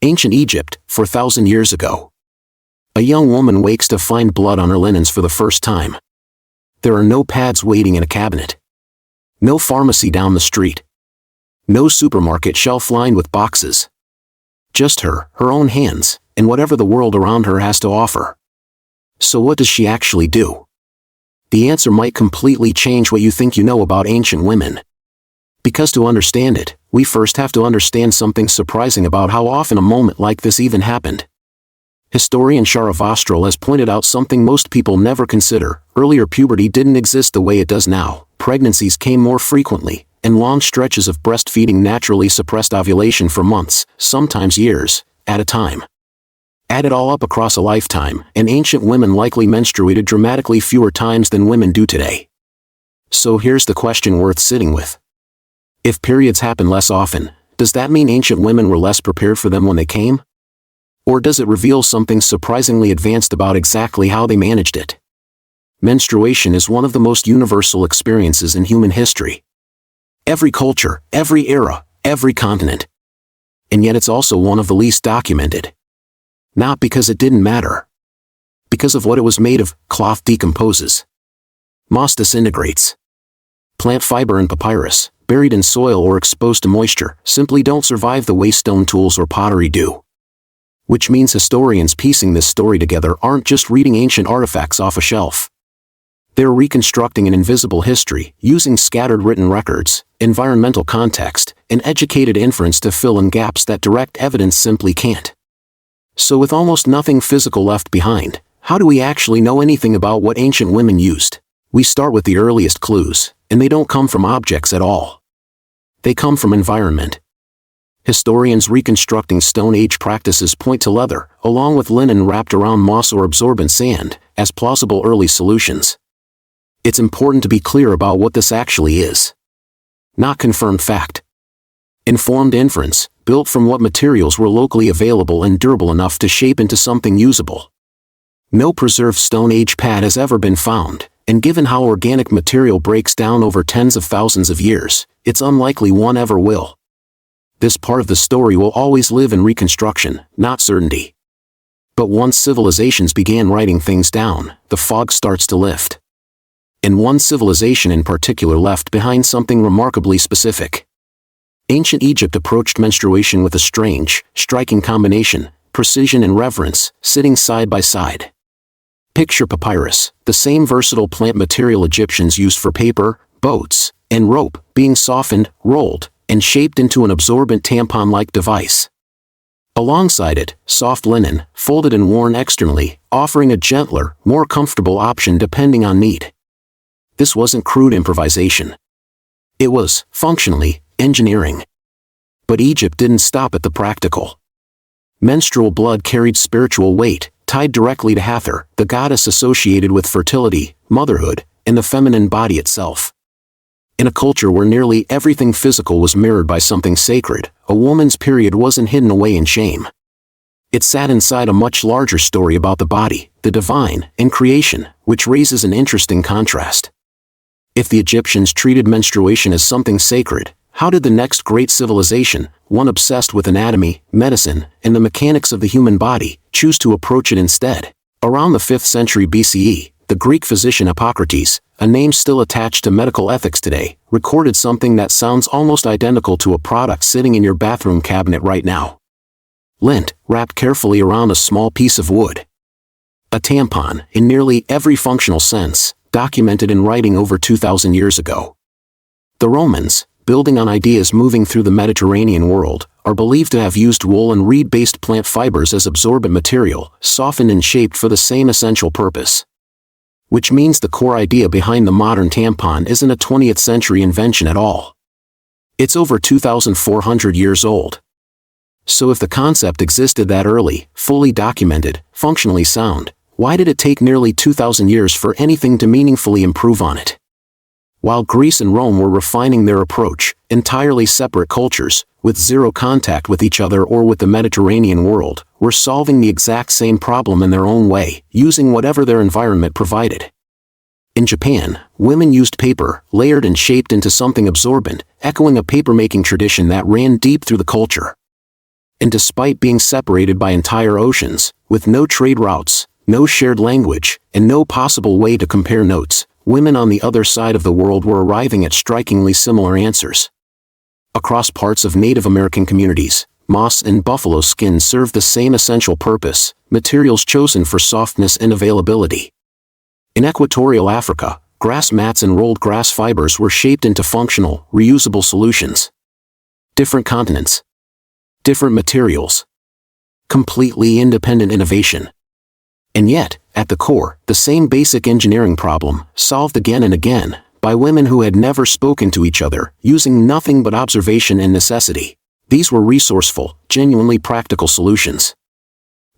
Ancient Egypt, 4,000 years ago. A young woman wakes to find blood on her linens for the first time. There are no pads waiting in a cabinet. No pharmacy down the street. No supermarket shelf lined with boxes. Just her own hands, and whatever the world around her has to offer. So what does she actually do? The answer might completely change what you think you know about ancient women. Because to understand it, we first have to understand something surprising about how often a moment like this even happened. Historian Sharavastral has pointed out something most people never consider. Earlier puberty didn't exist the way it does now. Pregnancies came more frequently, and long stretches of breastfeeding naturally suppressed ovulation for months, sometimes years, at a time. Add it all up across a lifetime, and ancient women likely menstruated dramatically fewer times than women do today. So here's the question worth sitting with. If periods happen less often, does that mean ancient women were less prepared for them when they came? Or does it reveal something surprisingly advanced about exactly how they managed it? Menstruation is one of the most universal experiences in human history. Every culture, every era, every continent. And yet it's also one of the least documented. Not because it didn't matter. Because of what it was made of. Cloth decomposes. Moss disintegrates. Plant fiber and papyrus, buried in soil or exposed to moisture, simply don't survive the way stone tools or pottery do. Which means historians piecing this story together aren't just reading ancient artifacts off a shelf. They're reconstructing an invisible history, using scattered written records, environmental context, and educated inference to fill in gaps that direct evidence simply can't. So with almost nothing physical left behind, how do we actually know anything about what ancient women used? We start with the earliest clues, and they don't come from objects at all. They come from environment. Historians reconstructing Stone Age practices point to leather, along with linen wrapped around moss or absorbent sand, as plausible early solutions. It's important to be clear about what this actually is. Not confirmed fact. Informed inference, built from what materials were locally available and durable enough to shape into something usable. No preserved Stone Age pad has ever been found, and given how organic material breaks down over tens of thousands of years, it's unlikely one ever will. This part of the story will always live in reconstruction, not certainty. But once civilizations began writing things down, the fog starts to lift. And one civilization in particular left behind something remarkably specific. Ancient Egypt approached menstruation with a strange, striking combination, precision and reverence, sitting side by side. Picture papyrus, the same versatile plant material Egyptians used for paper, boats, and rope, being softened, rolled, and shaped into an absorbent tampon-like device. Alongside it, soft linen, folded and worn externally, offering a gentler, more comfortable option depending on need. This wasn't crude improvisation. It was, functionally, engineering. But Egypt didn't stop at the practical. Menstrual blood carried spiritual weight, tied directly to Hathor, the goddess associated with fertility, motherhood, and the feminine body itself. In a culture where nearly everything physical was mirrored by something sacred, a woman's period wasn't hidden away in shame. It sat inside a much larger story about the body, the divine, and creation, which raises an interesting contrast. If the Egyptians treated menstruation as something sacred, how did the next great civilization, one obsessed with anatomy, medicine, and the mechanics of the human body, choose to approach it instead? Around the 5th century BCE, the Greek physician Hippocrates, a name still attached to medical ethics today, recorded something that sounds almost identical to a product sitting in your bathroom cabinet right now. Lint, wrapped carefully around a small piece of wood. A tampon, in nearly every functional sense, documented in writing over 2,000 years ago. The Romans, building on ideas moving through the Mediterranean world, are believed to have used wool and reed-based plant fibers as absorbent material, softened and shaped for the same essential purpose. Which means the core idea behind the modern tampon isn't a 20th century invention at all. It's over 2,400 years old. So if the concept existed that early, fully documented, functionally sound, why did it take nearly 2,000 years for anything to meaningfully improve on it? While Greece and Rome were refining their approach, entirely separate cultures, with zero contact with each other or with the Mediterranean world, were solving the exact same problem in their own way, using whatever their environment provided. In Japan, women used paper, layered and shaped into something absorbent, echoing a paper-making tradition that ran deep through the culture. And despite being separated by entire oceans, with no trade routes, no shared language, and no possible way to compare notes, women on the other side of the world were arriving at strikingly similar answers. Across parts of Native American communities, moss and buffalo skin served the same essential purpose, materials chosen for softness and availability. In equatorial Africa, grass mats and rolled grass fibers were shaped into functional, reusable solutions. Different continents. Different materials. Completely independent innovation. And yet, at the core, the same basic engineering problem, solved again and again, by women who had never spoken to each other, using nothing but observation and necessity. These were resourceful, genuinely practical solutions.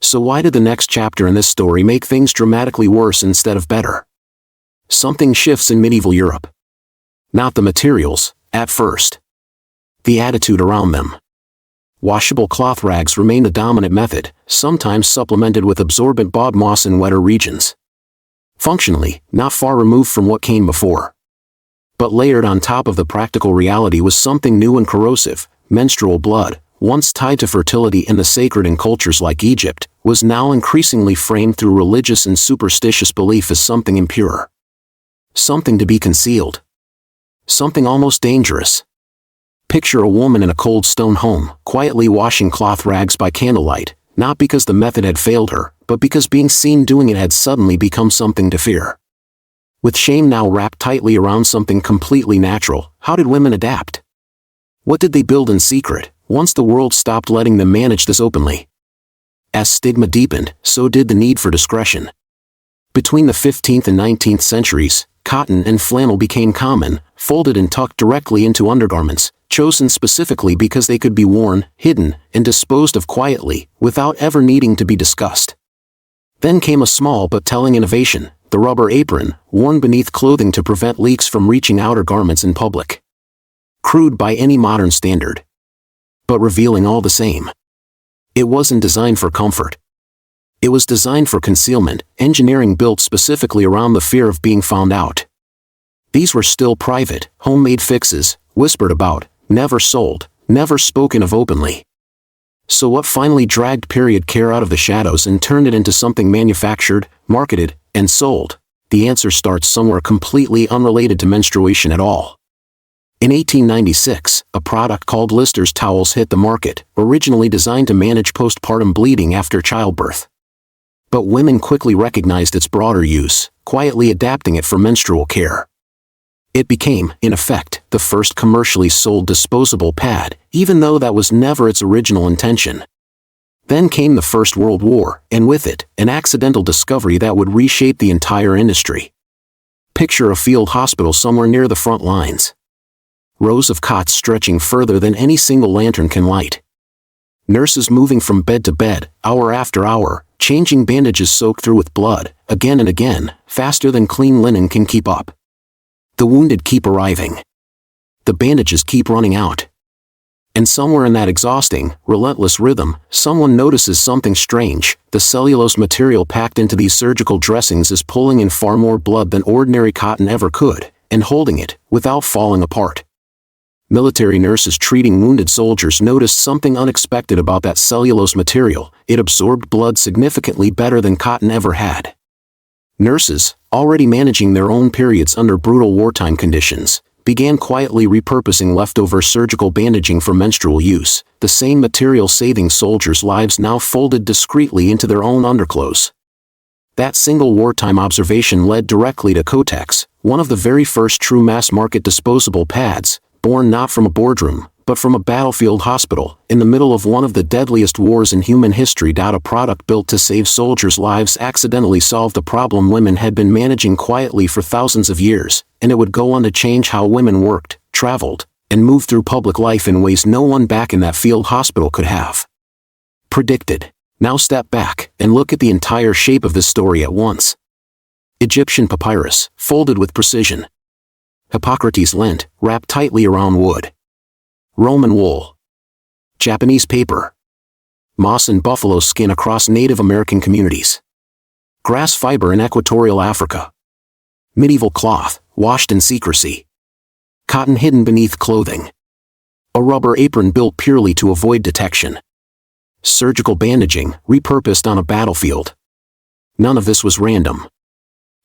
So why did the next chapter in this story make things dramatically worse instead of better? Something shifts in medieval Europe. Not the materials, at first. The attitude around them. Washable cloth rags remain the dominant method, sometimes supplemented with absorbent bog moss in wetter regions. Functionally, not far removed from what came before. But layered on top of the practical reality was something new and corrosive. Menstrual blood, once tied to fertility and the sacred in cultures like Egypt, was now increasingly framed through religious and superstitious belief as something impure. Something to be concealed. Something almost dangerous. Picture a woman in a cold stone home, quietly washing cloth rags by candlelight, not because the method had failed her, but because being seen doing it had suddenly become something to fear. With shame now wrapped tightly around something completely natural, how did women adapt? What did they build in secret, once the world stopped letting them manage this openly? As stigma deepened, so did the need for discretion. Between the 15th and 19th centuries, cotton and flannel became common, folded and tucked directly into undergarments, chosen specifically because they could be worn, hidden, and disposed of quietly, without ever needing to be discussed. Then came a small but telling innovation, the rubber apron, worn beneath clothing to prevent leaks from reaching outer garments in public. Crude by any modern standard. But revealing all the same. It wasn't designed for comfort. It was designed for concealment, engineering built specifically around the fear of being found out. These were still private, homemade fixes, whispered about, never sold, never spoken of openly. So what finally dragged period care out of the shadows and turned it into something manufactured, marketed, and sold? The answer starts somewhere completely unrelated to menstruation at all. In 1896, a product called Lister's towels hit the market, originally designed to manage postpartum bleeding after childbirth. But women quickly recognized its broader use, quietly adapting it for menstrual care. It became, in effect, the first commercially sold disposable pad, even though that was never its original intention. Then came the First World War, and with it, an accidental discovery that would reshape the entire industry. Picture a field hospital somewhere near the front lines. Rows of cots stretching further than any single lantern can light. Nurses moving from bed to bed, hour after hour, changing bandages soaked through with blood, again and again, faster than clean linen can keep up. The wounded keep arriving. The bandages keep running out. And somewhere in that exhausting, relentless rhythm, someone notices something strange. The cellulose material packed into these surgical dressings is pulling in far more blood than ordinary cotton ever could, and holding it, without falling apart. Military nurses treating wounded soldiers noticed something unexpected about that cellulose material. It absorbed blood significantly better than cotton ever had. Nurses, already managing their own periods under brutal wartime conditions, began quietly repurposing leftover surgical bandaging for menstrual use, the same material saving soldiers' lives now folded discreetly into their own underclothes. That single wartime observation led directly to Kotex, one of the very first true mass-market disposable pads, born not from a boardroom, but from a battlefield hospital, in the middle of one of the deadliest wars in human history. A product built to save soldiers' lives accidentally solved a problem women had been managing quietly for thousands of years, and it would go on to change how women worked, traveled, and moved through public life in ways no one back in that field hospital could have predicted. Now step back and look at the entire shape of this story at once. Egyptian papyrus, folded with precision. Hippocrates lint, wrapped tightly around wood. Roman wool. Japanese paper. Moss and buffalo skin across Native American communities. Grass fiber in equatorial Africa. Medieval cloth, washed in secrecy. Cotton hidden beneath clothing. A rubber apron built purely to avoid detection. surgical bandaging, repurposed on a battlefield. None of this was random.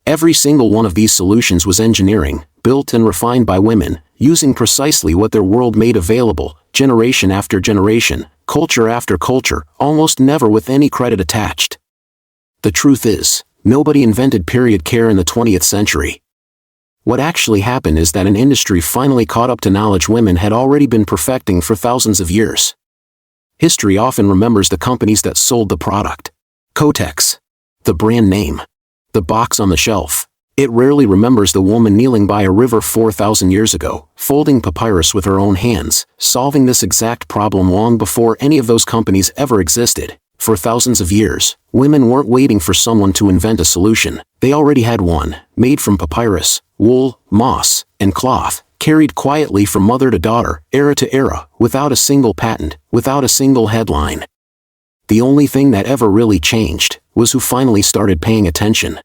Every single one of these solutions was engineering, built and refined by women, using precisely what their world made available, generation after generation, culture after culture, almost never with any credit attached. The truth is, nobody invented period care in the 20th century. What actually happened is that an industry finally caught up to knowledge women had already been perfecting for thousands of years. History often remembers the companies that sold the product. Kotex. The brand name. The box on the shelf. It rarely remembers the woman kneeling by a river 4,000 years ago, folding papyrus with her own hands, solving this exact problem long before any of those companies ever existed. For thousands of years, women weren't waiting for someone to invent a solution. They already had one, made from papyrus, wool, moss, and cloth, carried quietly from mother to daughter, era to era, without a single patent, without a single headline. The only thing that ever really changed was who finally started paying attention.